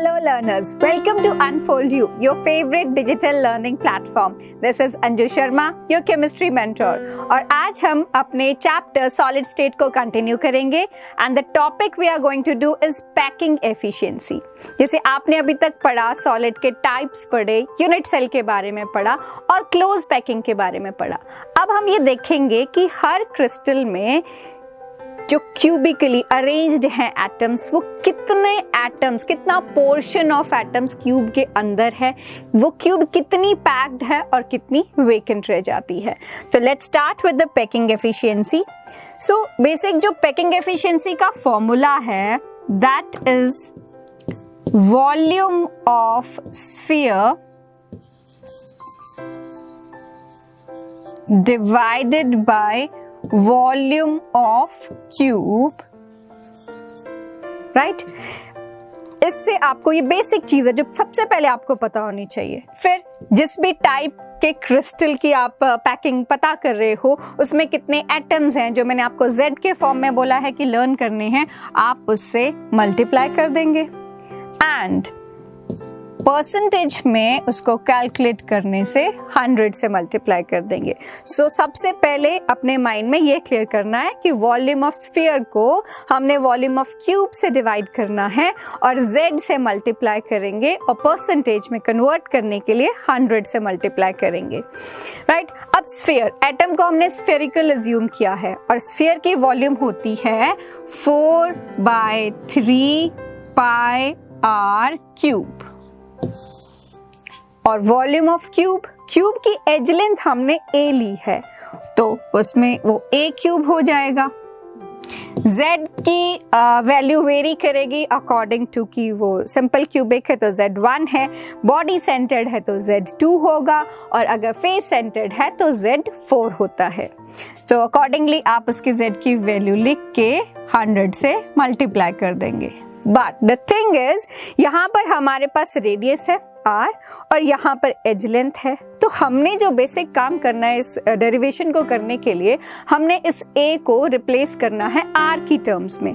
Hello learners, welcome to Unfold You, your favorite digital learning platform. This is Anju Sharma, your chemistry mentor. और आज हम अपने chapter solid state को continue करेंगे and the topic we are going to do is packing efficiency. जैसे आपने अभी तक पढ़ा solid के types पढ़े, unit cell के बारे में पढ़ा और close packing के बारे में पढ़ा. अब हम ये देखेंगे कि हर crystal में जो क्यूबिकली अरेंज्ड हैं एटम्स, वो कितने एटम्स, कितना पोर्शन ऑफ एटम्स क्यूब के अंदर है, वो क्यूब कितनी पैक्ड है और कितनी वेकेंट रह जाती है. तो let's start with the packing efficiency. So basic जो पैकिंग एफिशिएंसी का फॉर्मूला है that is volume of sphere divided by volume of cube, right. इससे आपको ये बेसिक चीज है जो सबसे पहले आपको पता होनी चाहिए. फिर जिस भी टाइप के क्रिस्टल की आप पैकिंग पता कर रहे हो उसमें कितने एटम्स हैं, जो मैंने आपको Z के फॉर्म में बोला है कि लर्न करने हैं, आप उससे मल्टीप्लाई कर देंगे एंड परसेंटेज में उसको कैलकुलेट करने से 100 से मल्टीप्लाई कर देंगे. सो सबसे पहले अपने माइंड में ये क्लियर करना है कि वॉल्यूम ऑफ स्फीयर को हमने वॉल्यूम ऑफ क्यूब से डिवाइड करना है और Z से मल्टीप्लाई करेंगे और परसेंटेज में कन्वर्ट करने के लिए 100 से मल्टीप्लाई करेंगे, राइट. अब स्फीयर, एटम को हमने स्फेरिकल अज्यूम किया है और स्फीयर की वॉल्यूम होती है 4/3 पाई r क्यूब और वॉल्यूम ऑफ क्यूब, क्यूब की एज लेंथ हमने a ली है तो उसमें वो a क्यूब हो जाएगा. Z की वैल्यू वेरी करेगी अकॉर्डिंग टू कि वो सिंपल क्यूबिक है तो Z1 है, बॉडी सेंटर्ड है तो Z2 होगा और अगर फेस सेंटर्ड है तो Z4 होता है. तो अकॉर्डिंगली आप उसकी Z की वैल्यू लिख के 100 से मल्टीप्लाई कर देंगे. बट द थिंग इज यहाँ पर हमारे पास रेडियस है r और यहाँ पर एज लेंथ है, तो हमने जो बेसिक काम करना है इस डेरिवेशन को करने के लिए हमने इस a को रिप्लेस करना है r की टर्म्स में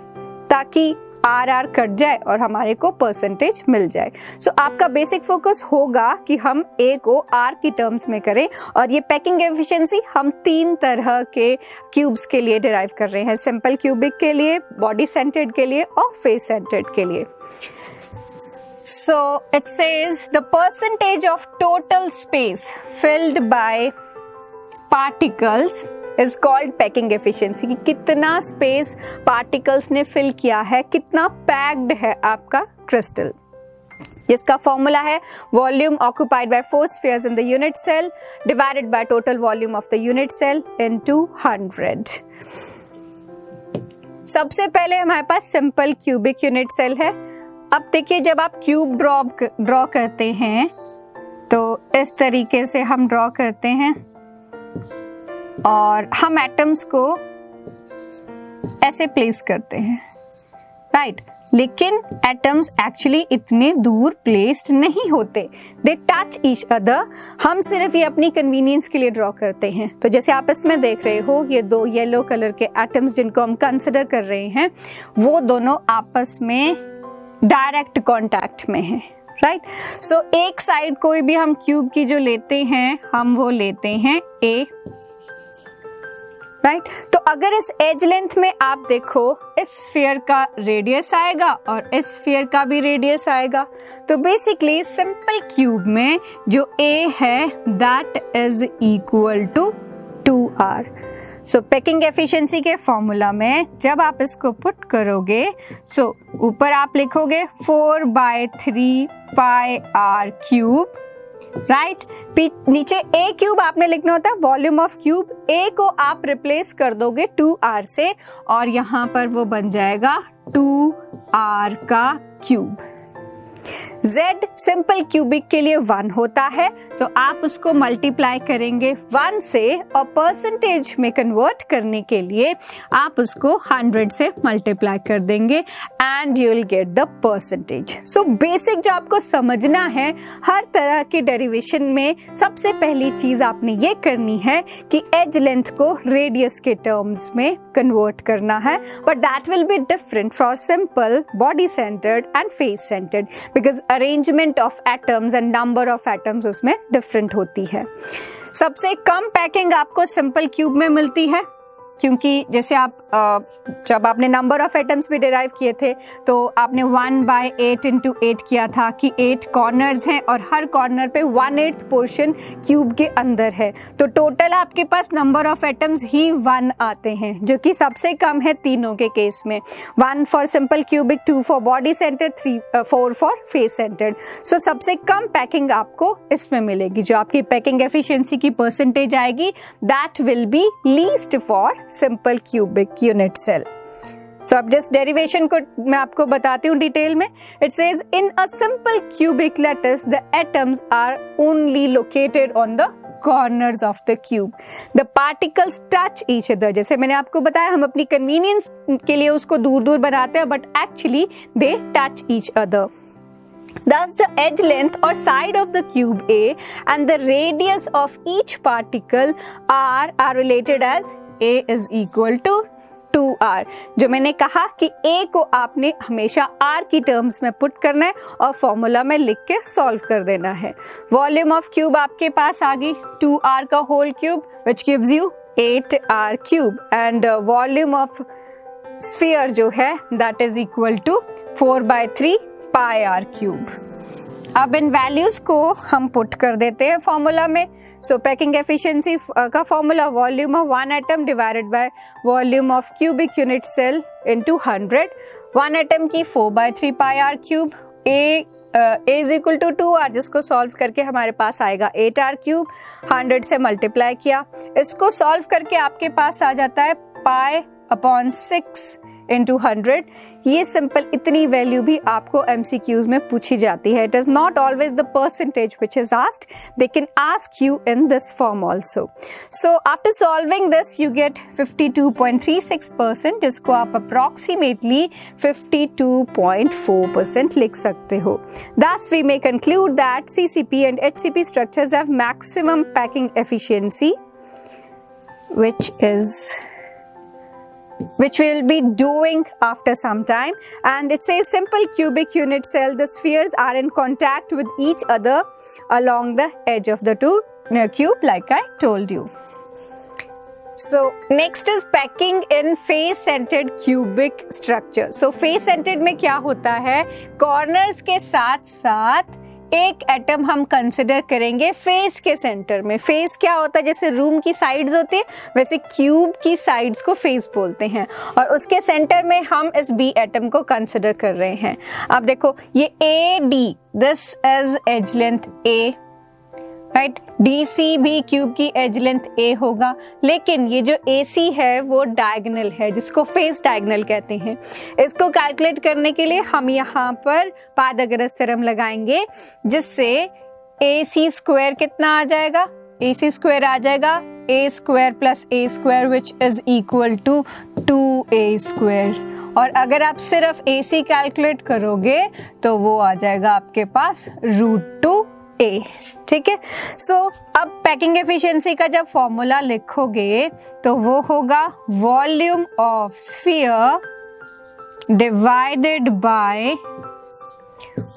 ताकि r कट जाए और हमारे को परसेंटेज मिल जाए. सो आपका बेसिक फोकस होगा कि हम a को r की टर्म्स में करें और ये पैकिंग एफिशिएंसी हम 3 तरह के क्यूब्स के लिए डिराइव कर रहे हैं, सिंपल क्यूबिक के लिए, बॉडी सेंटर्ड के लिए और फेस सेंटर्ड के लिए. So it says the percentage of total space filled by particles is called packing efficiency. कि कितना स्पेस पार्टिकल्स ने फिल किया है, कितना पैक्ड है आपका क्रिस्टल, जिसका फॉर्मूला है volume occupied by 4 spheres in the unit cell divided by total volume of the unit cell into 100. सबसे पहले हमारे पास सिंपल क्यूबिक यूनिट सेल है. अब देखिए जब आप क्यूब ड्रॉ करते हैं तो इस तरीके से हम ड्रॉ करते हैं और हम एटम्स को ऐसे प्लेस करते हैं, राइट. लेकिन एटम्स एक्चुअली इतने दूर प्लेस्ड नहीं होते, दे टच ईच अदर. हम सिर्फ ये अपनी कन्वीनियंस के लिए ड्रॉ करते हैं. तो जैसे आप इसमें देख रहे हो ये 2 येलो कलर के एटम्स जिनको हम कंसिडर कर रहे हैं वो दोनों आपस में डायरेक्ट कांटेक्ट में है, राइट. सो एक साइड कोई भी हम क्यूब की जो लेते हैं हम वो लेते हैं A, राइट. तो अगर इस एज लेंथ में आप देखो इस स्फीयर का रेडियस आएगा और इस स्फीयर का भी रेडियस आएगा, तो बेसिकली सिंपल क्यूब में जो A है that is equal to 2r. So packing efficiency के फॉर्मूला में जब आप इसको पुट करोगे सो ऊपर आप लिखोगे 4/3 पाई r क्यूब, राइट. नीचे a क्यूब आपने लिखना होता है वॉल्यूम ऑफ क्यूब. a को आप रिप्लेस कर दोगे 2r से और यहाँ पर वो बन जाएगा 2r का क्यूब. Z सिंपल क्यूबिक के लिए 1 होता है, तो आप उसको मल्टीप्लाई करेंगे 1 से, और परसेंटेज में कन्वर्ट करने के लिए आप उसको 100 से मल्टीप्लाई कर देंगे and you will get the percentage. So basic जो आपको समझना है हर तरह के डेरिवेशन में, सबसे पहली चीज आपने ये करनी है कि एज लेंथ को रेडियस के टर्म्स में कन्वर्ट करना है, but that will be different for simple, body centred and face centred, because arrangement of atoms and number of atoms उसमें डिफरेंट होती है। सबसे कम पैकिंग आपको सिंपल क्यूब में मिलती है, क्योंकि जैसे आप जब आपने नंबर ऑफ एटम्स भी डिराइव किए थे तो आपने 1/8 × 8 किया था कि 8 कॉर्नर्स हैं और हर कॉर्नर पे 1/8 पोर्शन क्यूब के अंदर है, तो टोटल आपके पास नंबर ऑफ एटम्स ही 1 आते हैं, जो कि सबसे कम है तीनों के केस में। 1 for simple cubic, 2 for body centre, 4 for face centre. So सबसे कम पैकिंग आपको इसमें मिलेगी। जो आपकी पैकिंग एफिशिएंसी की परसेंटेज आएगी that will be least for simple cubic unit cell. So अब जस्ट डेरिवेशन को मैं आपको बताती हूँ डिटेल में। It says in a simple cubic lattice the atoms are only located on the corners of the cube. The particles touch each other. जैसे मैंने आपको बताया हम अपनी कन्वीनियंस के लिए उसको दूर दूर बनाते हैं, but actually they touch each other. Thus the edge length or side of the cube A and the radius of each particle are related as A is equal to 2r। जो मैंने कहा कि A को आपने हमेशा r की terms में put करना है और फॉर्मूला में लिख के सॉल्व कर देना है। वॉल्यूम ऑफ क्यूब आपके पास आ गई 2r का whole cube which gives you 8r cube, and volume of sphere जो है that is equal to 4/3 pi r cube. अब इन वैल्यूज को हम पुट कर देते हैं फॉर्मूला में। सो पैकिंग एफिशिएंसी का formula volume of 1 atom divided by volume of cubic unit cell into 100। 1 atom की 4/3 pi r cube, A is equal to 2r, जिसको सॉल्व करके हमारे पास आएगा 8r क्यूब। 100 से मल्टीप्लाई किया, इसको सॉल्व करके आपके पास आ जाता है π/6 into 100। ये सिंपल इतनी वैल्यू भी आपको MCQs में पूछी जाती है। It is not always the percentage which is asked. They can ask you in this form also. So after solving this you get 52.36%, जिसको आप approximately 52.4% लिख सकते हो। Thus we may conclude that CCP and HCP structures have maximum packing efficiency, which we'll be doing after some time. And it says simple cubic unit cell, the spheres are in contact with each other along the edge of the cube, like I told you. So next is packing in face centered cubic structure. So face centered में क्या होता है, corners के साथ साथ एक atom हम consider करेंगे फेस के सेंटर में। फेस क्या होता है, जैसे रूम की साइड्स होती है वैसे क्यूब की साइड्स को फेस बोलते हैं, और उसके सेंटर में हम इस बी एटम को कंसिडर कर रहे हैं। अब देखो ये AD, this is edge length A, right. DC भी क्यूब की एज लेंथ A होगा, लेकिन ये जो AC है वो डायगोनल है, जिसको फेस डायगोनल कहते हैं। इसको कैलकुलेट करने के लिए हम यहाँ पर पाइथागोरस थ्योरम लगाएंगे, जिससे AC स्क्वायर कितना आ जाएगा, AC स्क्वायर आ जाएगा A² + A² which is equal to 2A square. और अगर आप सिर्फ AC कैलकुलेट करोगे तो वो आ जाएगा आपके पास √2A। ठीक है। सो अब पैकिंग एफिशिएंसी का जब फॉर्मूला लिखोगे तो वो होगा volume of sphere divided by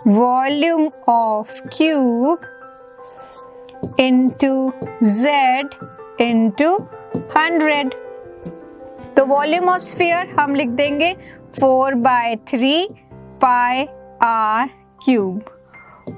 volume of cube into Z into 100। तो वॉल्यूम ऑफ स्फीयर हम लिख देंगे 4/3 pi r cube.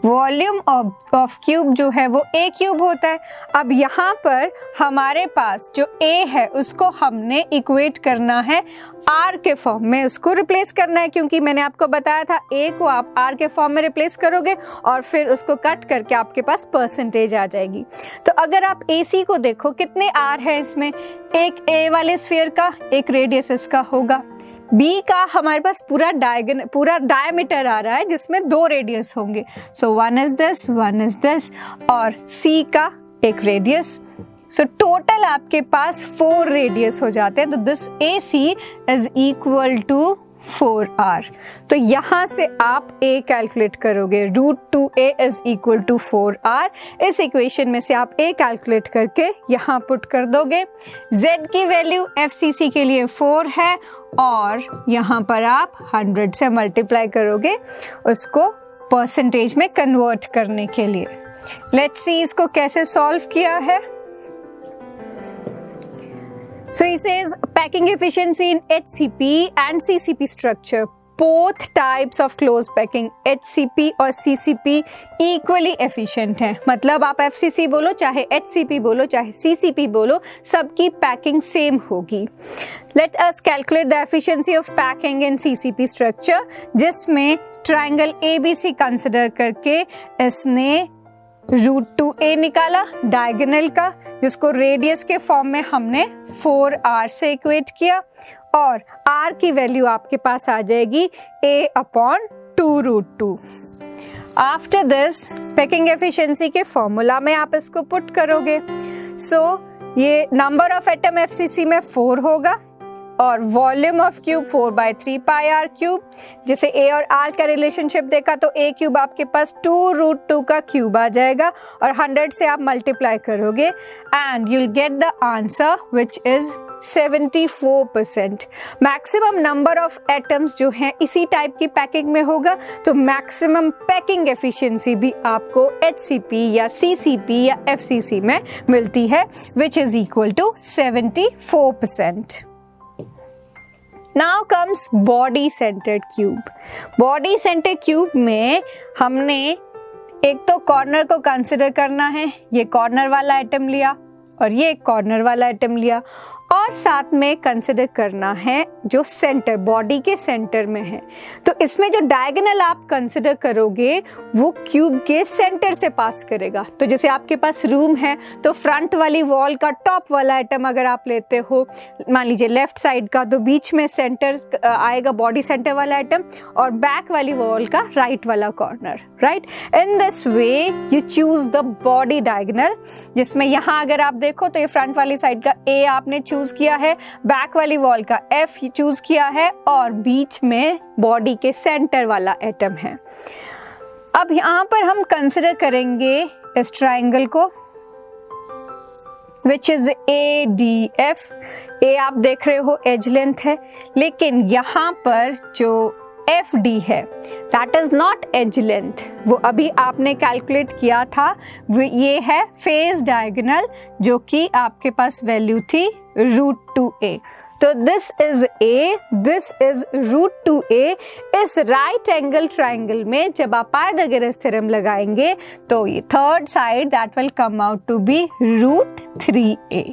Volume of cube जो है वो A क्यूब होता है। अब यहाँ पर हमारे पास जो A है उसको हमने इक्वेट करना है R के फॉर्म में, उसको रिप्लेस करना है, क्योंकि मैंने आपको बताया था A को आप R के फॉर्म में रिप्लेस करोगे और फिर उसको कट करके आपके पास परसेंटेज आ जाएगी। तो अगर आप AC को देखो कितने R है इसमें, एक A वाले स्फीयर का, एक रेडियस इसका होगा। बी का हमारे पास पूरा डायमीटर आ रहा है जिसमें 2 रेडियस होंगे, सो वन इज दिस, और सी का एक रेडियस, सो टोटल आपके पास 4 रेडियस हो जाते हैं। तो this A C is equal to 4r। तो यहां से आप a कैलकुलेट करोगे, √2a is equal to 4r। इस इक्वेशन में से आप a कैलकुलेट करके यहां पुट कर दोगे। z की वैल्यू FCC के लिए 4 है और यहां पर आप 100 से मल्टीप्लाई करोगे उसको परसेंटेज में कन्वर्ट करने के लिए। लेट्स सी इसको कैसे सॉल्व किया है। So he says packing efficiency in HCP and CCP structure. Both types of close packing, HCP और CCP equally efficient है। मतलब आप FCC बोलो चाहे HCP बोलो चाहे CCP बोलो, सबकी पैकिंग सेम होगी। Let us calculate the efficiency of packing in CCP structure, जिसमें ट्राइंगल ABC कंसिडर करके इसने √2a निकाला डायगोनल का, जिसको रेडियस के फॉर्म में हमने 4r से इक्वेट किया, और r की वैल्यू आपके पास आ जाएगी a/2√2। After this packing efficiency के फॉर्मूला में आप इसको पुट करोगे। सो ये नंबर ऑफ एटम FCC में 4 होगा और volume of cube 4/3 πr cube. जैसे a और r का रिलेशनशिप देखा तो a क्यूब आपके पास 2√2 का क्यूब आ जाएगा और 100 से आप मल्टीप्लाई करोगे and you will get the answer which is 74%। Maximum number of atoms जो हैं इसी टाइप की पैकिंग में होगा, तो मैक्सिमम पैकिंग एफिशिएंसी भी आपको HCP या CCP या FCC में मिलती है which is equal to 74%। Now comes body centered cube. Body centered cube में हमने एक तो कॉर्नर को कंसिडर करना है, ये कॉर्नर वाला एटम लिया और ये कॉर्नर वाला एटम लिया, और साथ में कंसिडर करना है जो सेंटर, बॉडी के सेंटर में है। तो इसमें जो डायगोनल आप कंसिडर करोगे वो क्यूब के सेंटर से पास करेगा। तो जैसे आपके पास रूम है तो फ्रंट वाली वॉल का टॉप वाला आइटम अगर आप लेते हो, मान लीजिए लेफ्ट साइड का, तो बीच में सेंटर आएगा बॉडी सेंटर वाला आइटम, और बैक वाली वॉल का राइट वाला corner, right. In this way you choose the body diagonal, जिसमें यहाँ अगर आप देखो तो ये फ्रंट वाली साइड का A आपने चूज किया है, बैक वाली वॉल का F चूज किया है, और बीच में बॉडी के सेंटर वाला एटम है। अब यहां पर हम कंसिडर करेंगे इस ट्राइंगल को विच इज ADF। A आप देख रहे हो एज लेंथ है, लेकिन यहां पर जो FD है that is not edge length, वो अभी आपने कैलकुलेट किया था, ये है फेस डायगोनल जो कि आपके पास वैल्यू थी √2a। तो this is A, this is √2a। इस राइट एंगल ट्राइंगल में जब आप पाइथागोरस थ्योरम लगाएंगे तो ये third side that will come out to be √3a,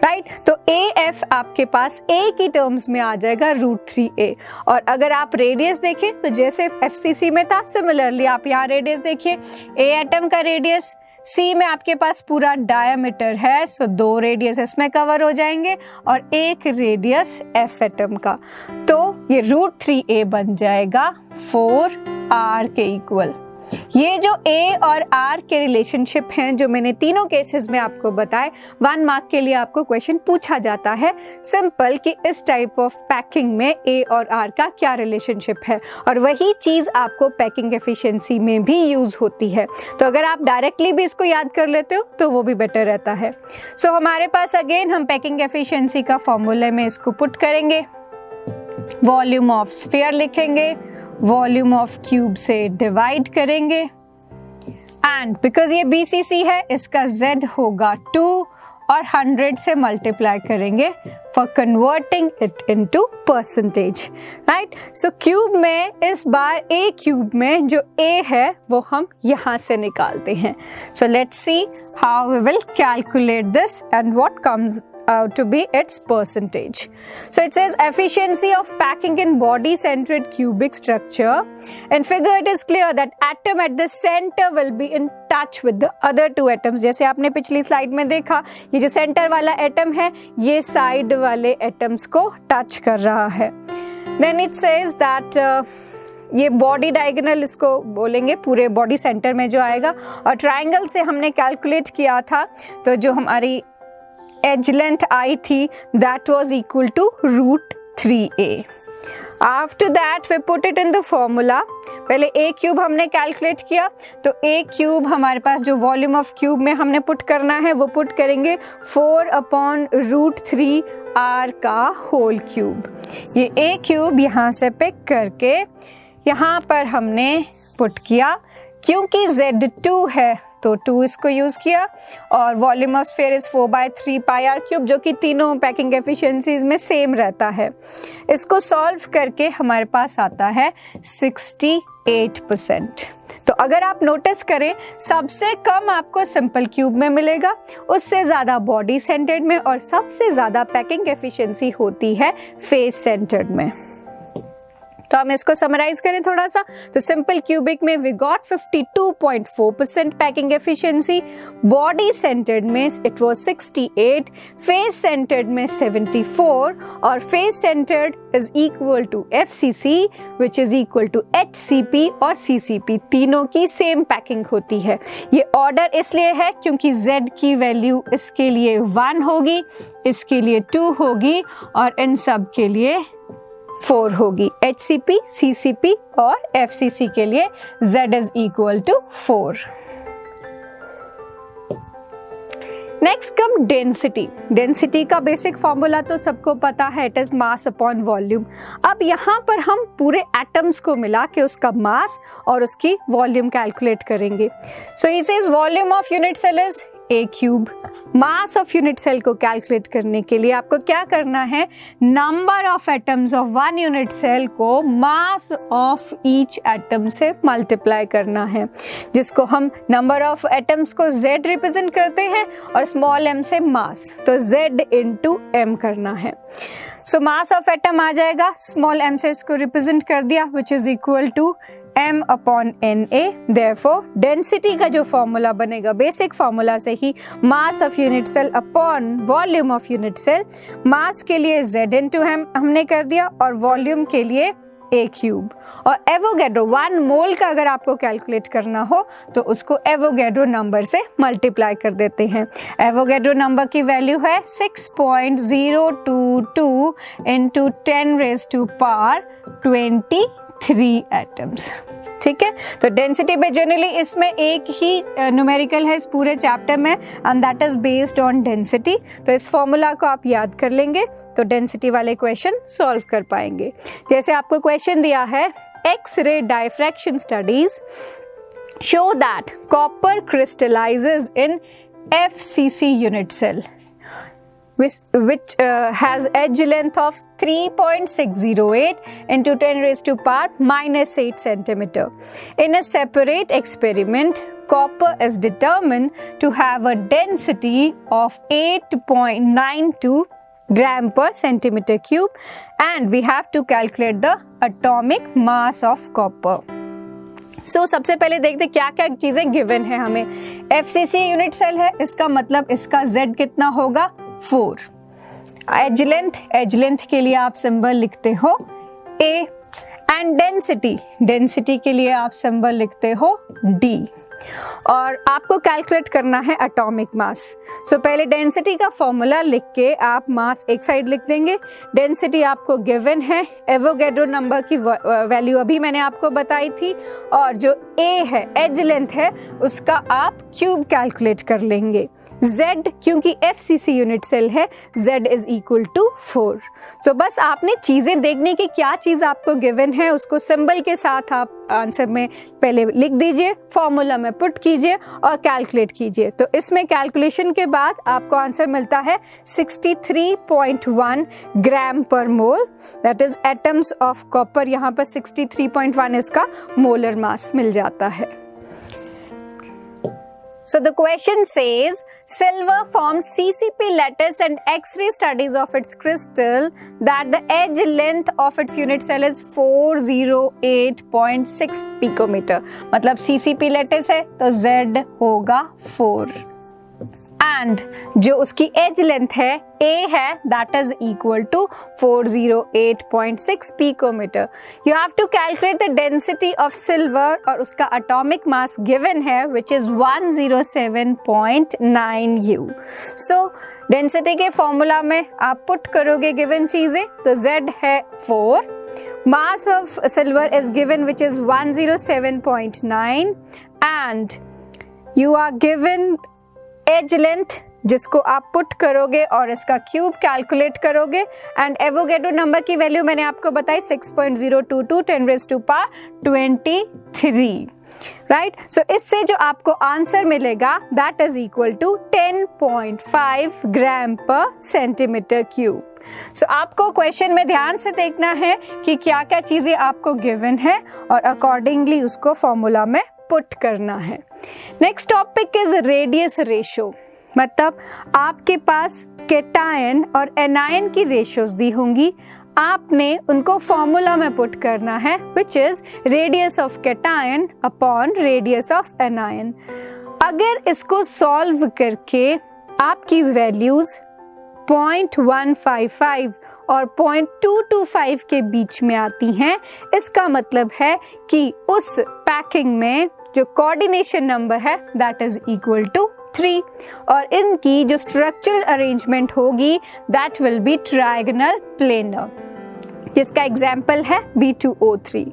right. तो AF आपके पास A की टर्म्स में आ जाएगा √3a। और अगर आप रेडियस देखें तो जैसे FCC में था, सिमिलरली आप यहाँ रेडियस देखिए, A एटम का रेडियस, C में आपके पास पूरा डायमीटर है, सो 2 रेडियस इसमें कवर हो जाएंगे और एक रेडियस F एटम का, तो ये √3a बन जाएगा 4r के इक्वल। ये जो A और R के रिलेशनशिप हैं जो मैंने तीनों केसेस में आपको बताए, 1 मार्क के लिए आपको क्वेश्चन पूछा जाता है सिंपल कि इस टाइप ऑफ पैकिंग में A और R का क्या रिलेशनशिप है, और वही चीज आपको पैकिंग एफिशिएंसी में भी यूज होती है। तो अगर आप डायरेक्टली भी इसको याद कर लेते हो तो वो भी बेटर रहता है। सो हमारे पास अगेन हम पैकिंग एफिशिएंसी का फॉर्मूले में इसको पुट करेंगे, वॉल्यूम ऑफ स्फीयर लिखेंगे, वॉल्यूम ऑफ क्यूब से डिवाइड करेंगे, एंड बिकॉज ये BCC है इसका Z होगा 2 और 100 से मल्टीप्लाई करेंगे for converting it into percentage, right. So cube में इस बार A क्यूब में जो A है वो हम यहां से निकालते हैं। So let's see how we will calculate this and what comes to be its percentage. So it says efficiency of packing in body centered cubic structure. In figure it is clear that atom at the center will be in touch with the other 2 atoms. जैसे आपने पिछली slide में देखा, ये जो centre वाला atom है ये साइड वाले एटम्स को टच कर रहा है। देन इट सेज दैट ये बॉडी डायगोनल इसको बोलेंगे, पूरे बॉडी सेंटर में जो आएगा, और ट्रायंगल से हमने कैलकुलेट किया था, तो जो हमारी एज लेंथ आई थी that was equal to √3a। After that we put it in the formula. पहले a क्यूब हमने कैलकुलेट किया, तो a क्यूब हमारे पास जो वॉल्यूम ऑफ क्यूब में हमने पुट करना है वो पुट करेंगे 4/√3r का होल क्यूब। ये a क्यूब यहाँ से पिक करके यहाँ पर हमने पुट किया, क्योंकि Z2 है तो 2 इसको यूज़ किया, और volume of sphere is 4/3 πr cube, जो कि तीनों पैकिंग एफिशिएंसीज में सेम रहता है। इसको सॉल्व करके हमारे पास आता है 68%। तो अगर आप नोटिस करें, सबसे कम आपको सिंपल क्यूब में मिलेगा, उससे ज़्यादा बॉडी सेंटर्ड में, और सबसे ज़्यादा पैकिंग एफिशिएंसी होती है फेस सेंटर्ड में। तो हम इसको समराइज करें थोड़ा सा, तो सिंपल क्यूबिक में we got 52.4% packing efficiency, body centred में इट वाज 68, फेस सेंटर्ड में 74, और face centred is equal to FCC which is equal to HCP और CCP, तीनों की सेम पैकिंग होती है। ये ऑर्डर इसलिए है क्योंकि Z की वैल्यू इसके लिए 1 होगी, इसके लिए 2 होगी, और इन सब के लिए 4 होगी। HCP, CCP और FCC के लिए Z is equal to 4। Next come density. Density का बेसिक फॉर्मूला तो सबको पता है, it is mass upon volume. अब यहाँ पर हम पूरे एटम्स को मिला के उसका मास और उसकी वॉल्यूम कैलकुलेट करेंगे। So it says volume of unit cell is a cube. Mass of unit cell को कैलकुलेट करने के लिए आपको क्या करना है, number of atoms of one unit cell को मास ऑफ ईच एटम से मल्टीप्लाई करना है, जिसको हम नंबर ऑफ एटम्स को Z रिप्रेजेंट करते हैं और स्मॉल m से मास, तो Z इंटू m करना है। सो मास ऑफ एटम आ जाएगा, स्मॉल m से इसको रिप्रेजेंट कर दिया, which is equal to m upon Na। Therefore, density का जो फॉर्मूला बनेगा बेसिक फॉर्मूला से ही, mass of unit cell upon volume of unit cell, mass के लिए Z इंटू हमने कर दिया और वॉल्यूम के लिए a क्यूब। और एवोगैड्रो 1 मोल का अगर आपको कैलकुलेट करना हो तो उसको एवोगैड्रो नंबर से मल्टीप्लाई कर देते हैं। एवोगैड्रो नंबर की वैल्यू है 6.022 इंटू 10⁻23 एटम्स। ठीक है, तो डेंसिटी पे जनरली इसमें एक ही न्यूमेरिकल है इस पूरे चैप्टर में, and that is based on density. तो इस फॉर्मूला को आप याद कर लेंगे तो डेंसिटी वाले क्वेश्चन सॉल्व कर पाएंगे। जैसे आपको क्वेश्चन दिया है, X-ray diffraction studies show that copper crystallises in FCC unit cell which has edge length of 3.608 into 10⁻⁻8 centimeter. In a separate experiment, copper is determined to have a density of 8.92 gram per centimeter cube, and we have to calculate the atomic mass of copper. So, सबसे पहले देखते क्या क्या चीजें given है हमें। FCC unit cell है, इसका मतलब इसका Z कितना होगा, 4। एज लेंथ के लिए आप सिंबल लिखते हो A, एंड डेंसिटी के लिए आप सिंबल लिखते हो D। और आपको कैलकुलेट करना है एटॉमिक मास। सो पहले डेंसिटी का फॉर्मूला लिख के आप मास एक साइड लिख देंगे। डेंसिटी आपको गिवन है, एवोगैड्रो नंबर की वैल्यू अभी मैंने आपको बताई थी, और जो A है, एज लेंथ है, उसका आप क्यूब कैलकुलेट कर लेंगे। Z क्योंकि FCC यूनिट सेल है, Z इज इक्वल टू 4। तो बस आपने चीजें देखने की, क्या चीज आपको गिवन है उसको सिंबल के साथ आप आंसर में पहले लिख दीजिए, फॉर्मूला में पुट कीजिए और कैलकुलेट कीजिए। तो इसमें कैलकुलेशन के बाद आपको आंसर मिलता है 63.1 ग्राम पर mole, that is atoms of copper. यहाँ पर 63.1 इसका मोलर मास मिल जाता है। So the question says, silver forms CCP lattice and X-ray studies of its crystal that the edge length of its unit cell is 408.6 picometer। मतलब CCP lattice है तो Z होगा 4। And जो उसकी एज लेंथ है A है that is equal to 408.6 picometer. You have to calculate the density of silver और उसका atomic mass given है which is 107.9 U. So density के फॉर्मूला में आप पुट करोगे गिवन चीजें तो Z है 4, mass of silver is given which is 107.9 and you are given edge length जिसको आप पुट करोगे और इसका क्यूब कैलकुलेट करोगे एंड एवोगैड्रो नंबर की वैल्यू मैंने आपको बताई 6.022 10⁻23 राइट. सो इससे जो आपको आंसर मिलेगा दैट इज इक्वल टू 10.5 ग्राम पर सेंटीमीटर क्यूब. सो आपको क्वेश्चन में ध्यान से देखना है कि क्या क्या चीजें आपको गिवन है और अकॉर्डिंगली उसको फॉर्मूला में पुट करना है. Next topic is radius ratio. मतलब आपके पास कैटायन और एनायन की रेशियोज दी होंगी, आपने उनको फॉर्मूला में पुट करना है which is radius of cation upon radius of anion. अगर इसको सॉल्व करके आपकी वैल्यूज 0.155 और 0.225 के बीच में आती हैं, इसका मतलब है कि उस पैकिंग में जो कोऑर्डिनेशन नंबर है दैट इज इक्वल टू 3 और इनकी जो स्ट्रक्चरल अरेंजमेंट होगी that will be trigonal planar जिसका एग्जाम्पल है B2O3.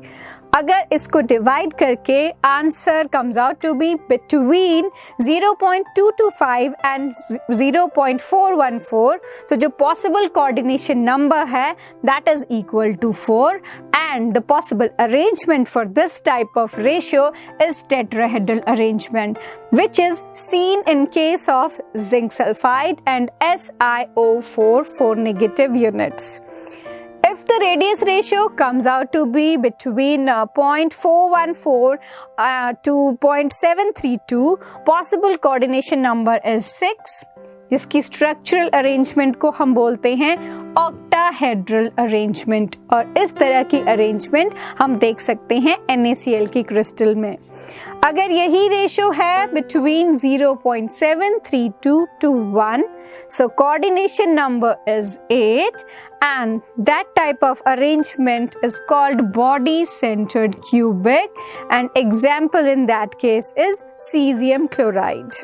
अगर इसको डिवाइड करके answer comes out to be between 0.225 and 0.414. तो जो पॉसिबल कोऑर्डिनेशन नंबर है that is equal to 4 and the possible arrangement for this type of ratio is tetrahedral arrangement which is seen in case of zinc sulfide and SiO4 4 negative units. If the radius ratio comes out to be between 0.414 to 0.732, possible coordination number is 6 जिसकी structural arrangement को हम बोलते हैं octahedral arrangement और इस तरह की arrangement हम देख सकते हैं NaCl की क्रिस्टल में. अगर यही रेशो है between 0.732 to 1, so coordination number is 8 and that type of arrangement is called body centered cubic and example in that case is cesium chloride.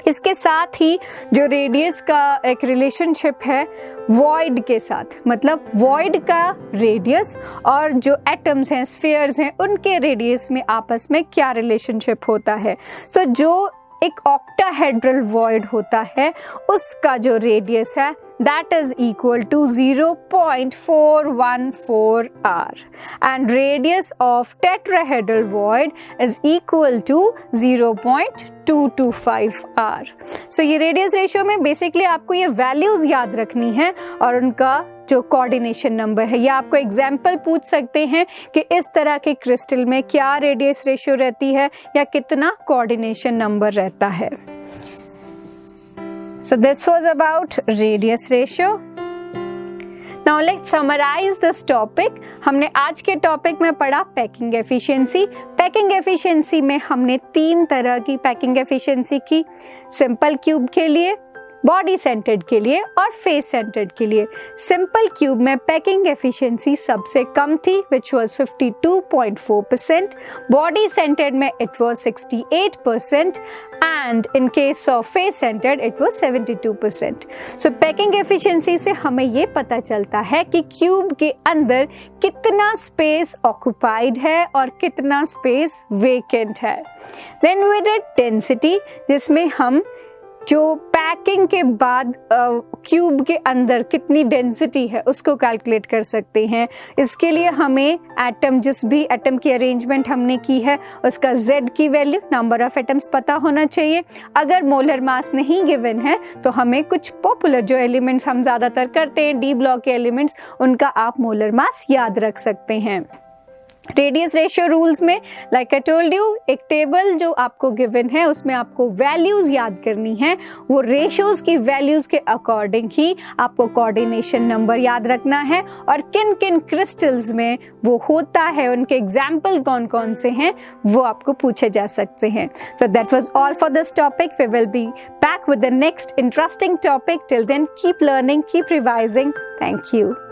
इसके साथ ही जो रेडियस का एक रिलेशनशिप है वॉइड के साथ, मतलब वॉइड का रेडियस और जो एटम्स हैं स्फीयर्स हैं उनके रेडियस में आपस में क्या रिलेशनशिप होता है. सो जो एक ऑक्टाहेड्रल वॉइड होता है उसका जो रेडियस है that is equal to 0.414 r and radius of tetrahedral void is equal to 0.225 r. So ये radius ratio में basically आपको ये values याद रखनी है और उनका जो कोऑर्डिनेशन नंबर है या आपको एग्जाम्पल पूछ सकते हैं कि इस तरह के क्रिस्टल में क्या रेडियस रेशियो रहती है या कितना कोऑर्डिनेशन नंबर रहता है. So this was about radius ratio. Now let's summarize this topic. हमने आज के टॉपिक में पढ़ा पैकिंग एफिशिएंसी. पैकिंग एफिशिएंसी में हमने 3 तरह की पैकिंग एफिशिएंसी की, सिंपल क्यूब के लिए, बॉडी सेंटर्ड के लिए और फेस सेंटर्ड के लिए. सिंपल क्यूब में पैकिंग एफिशिएंसी सबसे कम थी विच वॉज 52.4%, बॉडी सेंटर्ड में it was 68% and in case of face centered it was 72%. So packing efficiency से हमें ये पता चलता है कि क्यूब के अंदर कितना स्पेस ऑक्युपाइड है और कितना स्पेस वेकेंट है. Then we did density जिसमें हम जो पैकिंग के बाद क्यूब के अंदर कितनी डेंसिटी है उसको कैलकुलेट कर सकते हैं. इसके लिए हमें एटम, जिस भी एटम की अरेंजमेंट हमने की है उसका Z की वैल्यू, नंबर ऑफ एटम्स पता होना चाहिए. अगर मोलर मास नहीं गिवन है तो हमें कुछ पॉपुलर जो एलिमेंट्स हम ज़्यादातर करते हैं D ब्लॉक के एलिमेंट्स, उनका आप मोलर मास याद रख सकते हैं. रेडियस रेशियो रूल्स में लाइक आई टोल्ड यू, एक टेबल जो आपको गिवन है उसमें आपको वैल्यूज याद करनी है, वो रेशियोज की वैल्यूज के अकॉर्डिंग ही आपको कोऑर्डिनेशन नंबर याद रखना है, और किन किन क्रिस्टल्स में वो होता है, उनके एग्जाम्पल कौन कौन से हैं वो आपको पूछे जा सकते हैं। So that was all for this topic. We will be back with the next interesting topic. Till then, keep learning, keep revising. Thank you.